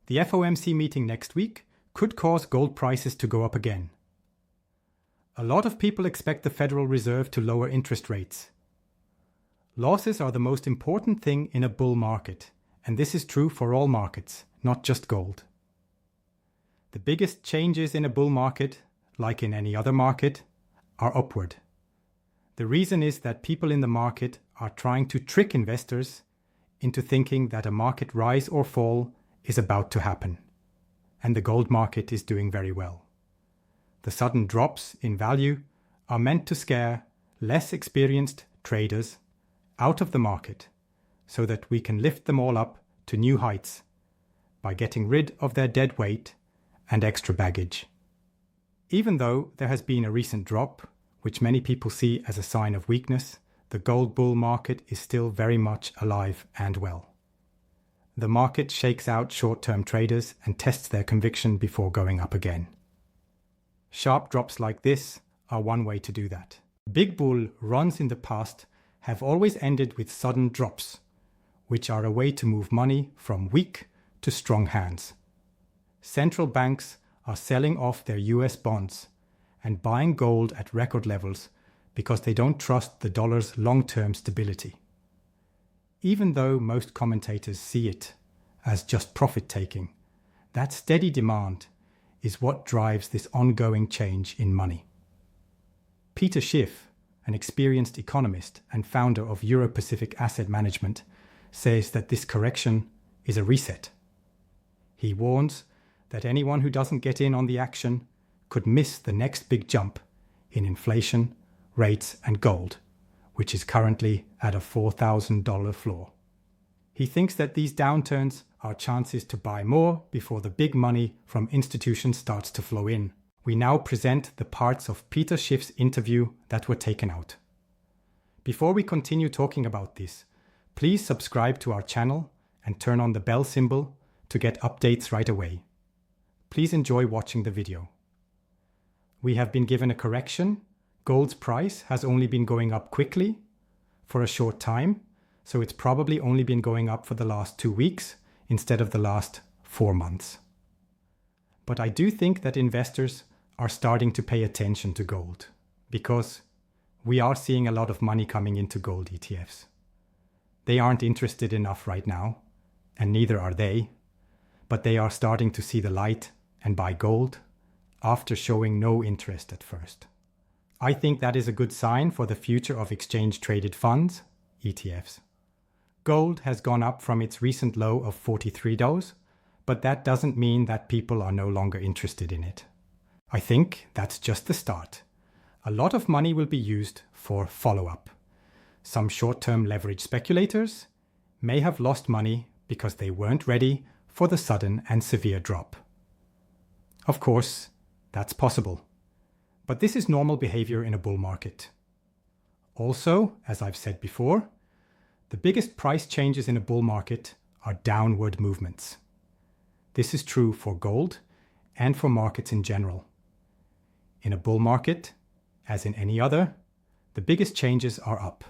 The FOMC meeting next week could cause gold prices to go up again. A lot of people expect the Federal Reserve to lower interest rates. Losses are the most important thing in a bull market, and this is true for all markets, not just gold. The biggest changes in a bull market, like in any other market, are upward. The reason is that people in the market are trying to trick investors into thinking that a market rise or fall is about to happen, and the gold market is doing very well. The sudden drops in value are meant to scare less experienced traders out of the market so that we can lift them all up to new heights by getting rid of their dead weight and extra baggage. Even though there has been a recent drop, which many people see as a sign of weakness, the gold bull market is still very much alive and well. The market shakes out short-term traders and tests their conviction before going up again. Sharp drops like this are one way to do that. Big bull runs in the past have always ended with sudden drops, which are a way to move money from weak to strong hands. Central banks are selling off their US bonds and buying gold at record levels because they don't trust the dollar's long-term stability. Even though most commentators see it as just profit-taking, that steady demand is what drives this ongoing change in money. Peter Schiff, an experienced economist and founder of Euro-Pacific Asset Management, says that this correction is a reset. He warns that anyone who doesn't get in on the action could miss the next big jump in inflation, rates, and gold, which is currently at a $4,000 floor. He thinks that these downturns are chances to buy more before the big money from institutions starts to flow in. We now present the parts of Peter Schiff's interview that were taken out. Before we continue talking about this, please subscribe to our channel and turn on the bell symbol to get updates right away. Please enjoy watching the video. We have been given a correction. Gold's price has only been going up quickly for a short time, so it's probably only been going up for the last 2 weeks instead of the last 4 months. But I do think that investors are starting to pay attention to gold because we are seeing a lot of money coming into gold ETFs. They aren't interested enough right now, and neither are they, but they are starting to see the light and buy gold after showing no interest at first. I think that is a good sign for the future of exchange-traded funds, ETFs. Gold has gone up from its recent low of $43, but that doesn't mean that people are no longer interested in it. I think that's just the start. A lot of money will be used for follow-up. Some short-term leverage speculators may have lost money because they weren't ready for the sudden and severe drop. Of course, that's possible. But this is normal behavior in a bull market. Also, as I've said before, the biggest price changes in a bull market are downward movements. This is true for gold and for markets in general. In a bull market, as in any other, the biggest changes are up.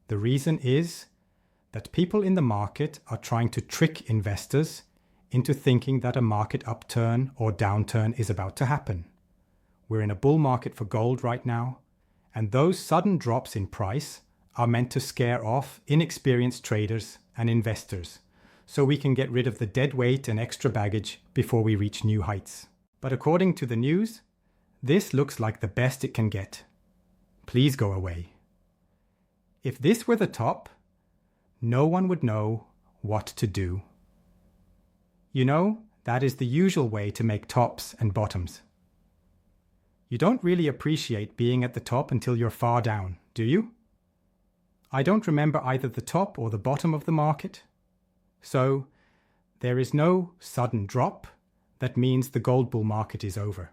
The reason is that people in the market are trying to trick investors into thinking that a market upturn or downturn is about to happen. We're in a bull market for gold right now, and those sudden drops in price are meant to scare off inexperienced traders and investors, so we can get rid of the dead weight and extra baggage before we reach new heights. But according to the news, this looks like the best it can get. Please go away. If this were the top, no one would know what to do. You know, that is the usual way to make tops and bottoms. You don't really appreciate being at the top until you're far down, do you? I don't remember either the top or the bottom of the market. So, there is no sudden drop that means the gold bull market is over.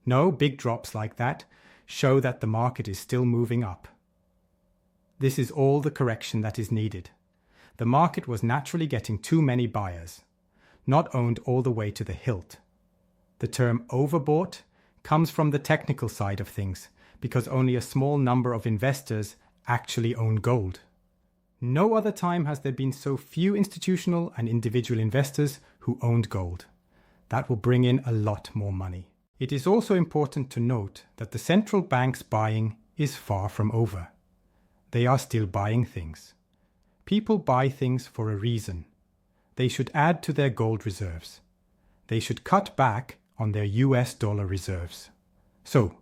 No big drops like that show that the market is still moving up. This is all the correction that is needed. The market was naturally getting too many buyers, not owned all the way to the hilt. The term overbought comes from the technical side of things because only a small number of investors actually own gold. No other time has there been so few institutional and individual investors who owned gold. That will bring in a lot more money. It is also important to note that the central bank's buying is far from over. They are still buying things. People buy things for a reason. They should add to their gold reserves. They should cut back on their US dollar reserves. So,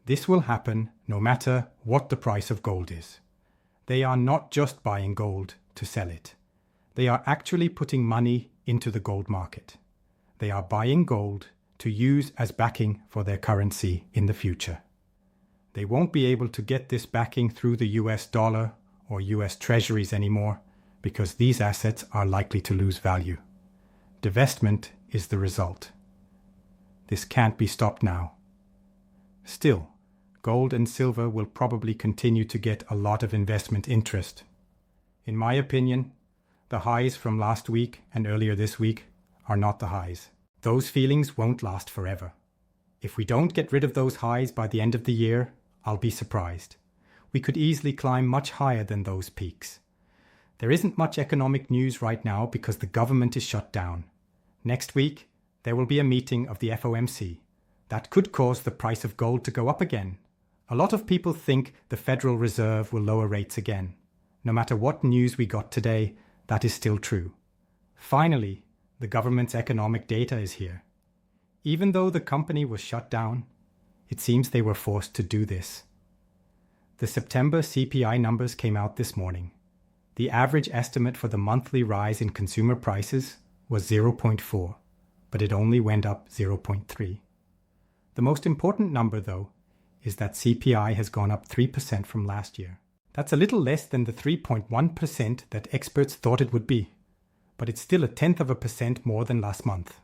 this will happen no matter what the price of gold is. They are not just buying gold to sell it. They are actually putting money into the gold market. They are buying gold to use as backing for their currency in the future. They won't be able to get this backing through the US dollar or US treasuries anymore because these assets are likely to lose value. Divestment is the result. This can't be stopped now. Still, gold and silver will probably continue to get a lot of investment interest. In my opinion, the highs from last week and earlier this week are not the highs. Those feelings won't last forever. If we don't get rid of those highs by the end of the year, I'll be surprised. We could easily climb much higher than those peaks. There isn't much economic news right now because the government is shut down. Next week, there will be a meeting of the FOMC. That could cause the price of gold to go up again. A lot of people think the Federal Reserve will lower rates again. No matter what news we got today, that is still true. Finally, the government's economic data is here. Even though the company was shut down, it seems they were forced to do this. The September CPI numbers came out this morning. The average estimate for the monthly rise in consumer prices was 0.4, but it only went up 0.3. The most important number, though, is that CPI has gone up 3% from last year. That's a little less than the 3.1% that experts thought it would be, but it's still 0.1% more than last month.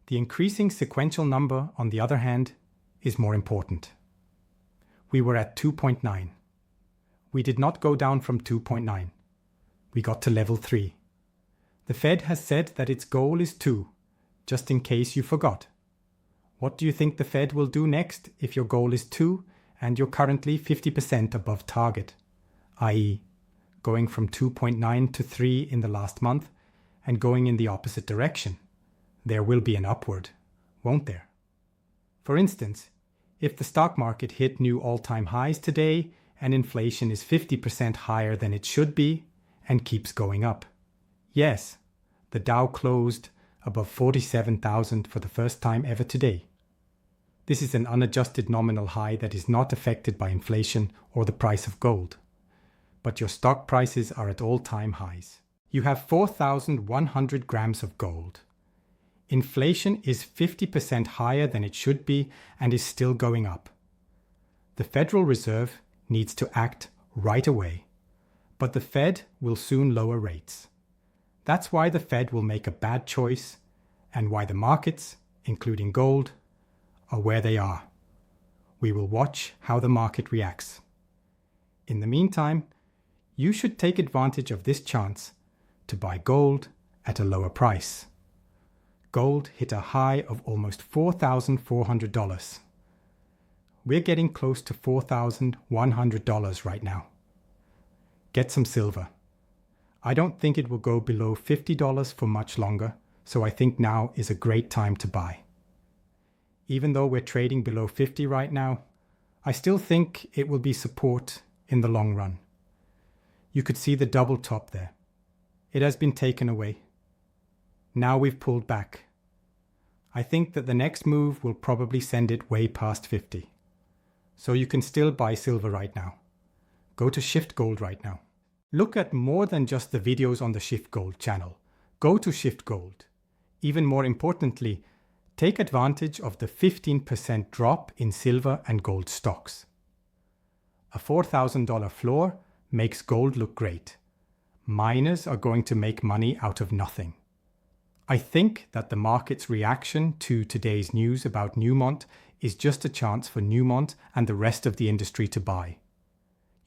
The increasing sequential number, on the other hand, is more important. We were at 2.9. We did not go down from 2.9. We got to level 3. The Fed has said that its goal is 2, just in case you forgot. What do you think the Fed will do next if your goal is 2 and you're currently 50% above target, i.e., going from 2.9 to 3 in the last month and going in the opposite direction? There will be an upward, won't there? For instance, if the stock market hit new all-time highs today and inflation is 50% higher than it should be and keeps going up. Yes, the Dow closed above 47,000 for the first time ever today. This is an unadjusted nominal high that is not affected by inflation or the price of gold. But your stock prices are at all-time highs. You have 4,100 grams of gold. Inflation is 50% higher than it should be and is still going up. The Federal Reserve needs to act right away, but the Fed will soon lower rates. That's why the Fed will make a bad choice and why the markets, including gold, are where they are. We will watch how the market reacts. In the meantime, you should take advantage of this chance to buy gold at a lower price. Gold hit a high of almost $4,400. We're getting close to $4,100 right now. Get some silver. I don't think it will go below $50 for much longer, so I think now is a great time to buy. Even though we're trading below 50 right now, I still think it will be support in the long run. You could see the double top there. It has been taken away. Now we've pulled back. I think that the next move will probably send it way past 50. So you can still buy silver right now. Go to Shift Gold right now. Look at more than just the videos on the Shift Gold channel. Go to Shift Gold. Even more importantly, take advantage of the 15% drop in silver and gold stocks. A $4,000 floor makes gold look great. Miners are going to make money out of nothing. I think that the market's reaction to today's news about Newmont is just a chance for Newmont and the rest of the industry to buy.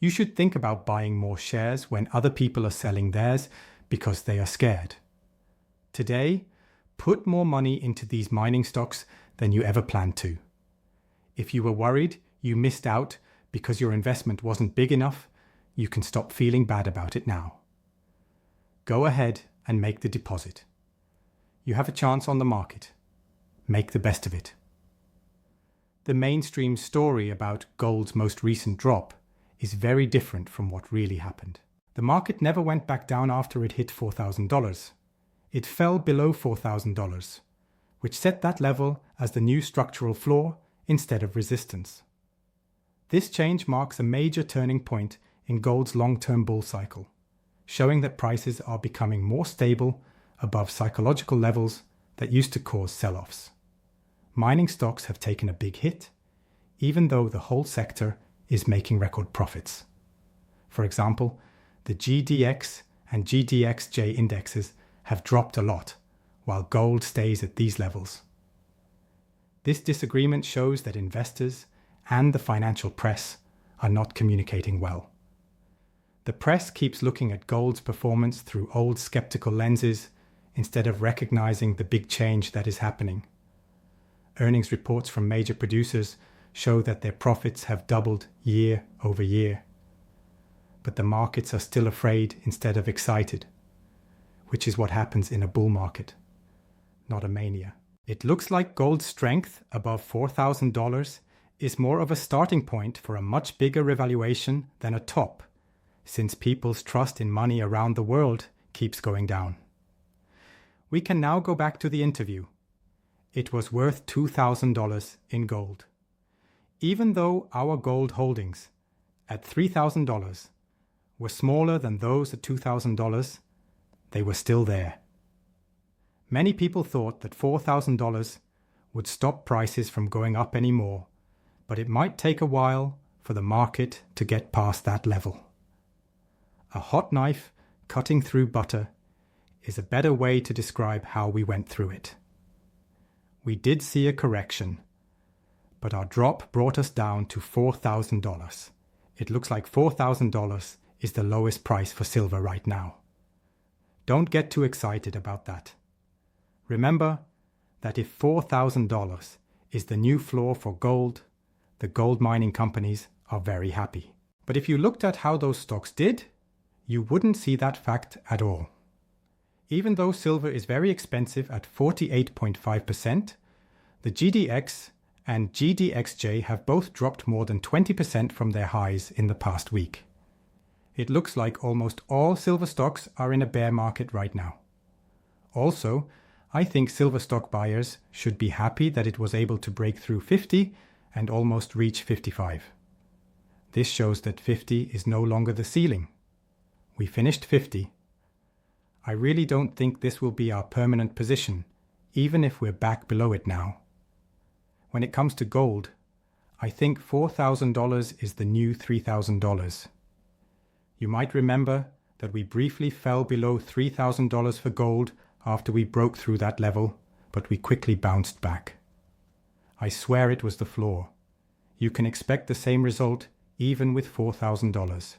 You should think about buying more shares when other people are selling theirs because they are scared. Today, put more money into these mining stocks than you ever planned to. If you were worried you missed out because your investment wasn't big enough, you can stop feeling bad about it now. Go ahead and make the deposit. You have a chance on the market. Make the best of it. The mainstream story about gold's most recent drop is very different from what really happened. The market never went back down after it hit $4,000. It fell below $4,000, which set that level as the new structural floor instead of resistance. This change marks a major turning point in gold's long-term bull cycle, showing that prices are becoming more stable above psychological levels that used to cause sell-offs. Mining stocks have taken a big hit, even though the whole sector is making record profits. For example, the GDX and GDXJ indexes have dropped a lot, while gold stays at these levels. This disagreement shows that investors and the financial press are not communicating well. The press keeps looking at gold's performance through old skeptical lenses instead of recognizing the big change that is happening. Earnings reports from major producers show that their profits have doubled year over year. But the markets are still afraid instead of excited, which is what happens in a bull market, not a mania. It looks like gold's strength above $4,000 is more of a starting point for a much bigger revaluation than a top, since people's trust in money around the world keeps going down. We can now go back to the interview. It was worth $2,000 in gold. Even though our gold holdings at $3,000 were smaller than those at $2,000, they were still there. Many people thought that $4,000 would stop prices from going up anymore, but it might take a while for the market to get past that level. A hot knife cutting through butter is a better way to describe how we went through it. We did see a correction, but our drop brought us down to $4,000. It looks like $4,000 is the lowest price for silver right now. Don't get too excited about that. Remember that if $4,000 is the new floor for gold, the gold mining companies are very happy. But if you looked at how those stocks did, you wouldn't see that fact at all. Even though silver is very expensive at 48.5%, the GDX and GDXJ have both dropped more than 20% from their highs in the past week. It looks like almost all silver stocks are in a bear market right now. Also, I think silver stock buyers should be happy that it was able to break through 50 and almost reach 55. This shows that 50 is no longer the ceiling. We finished 50. I really don't think this will be our permanent position, even if we're back below it now. When it comes to gold, I think $4,000 is the new $3,000. You might remember that we briefly fell below $3,000 for gold after we broke through that level, but we quickly bounced back. I swear it was the floor. You can expect the same result even with $4,000.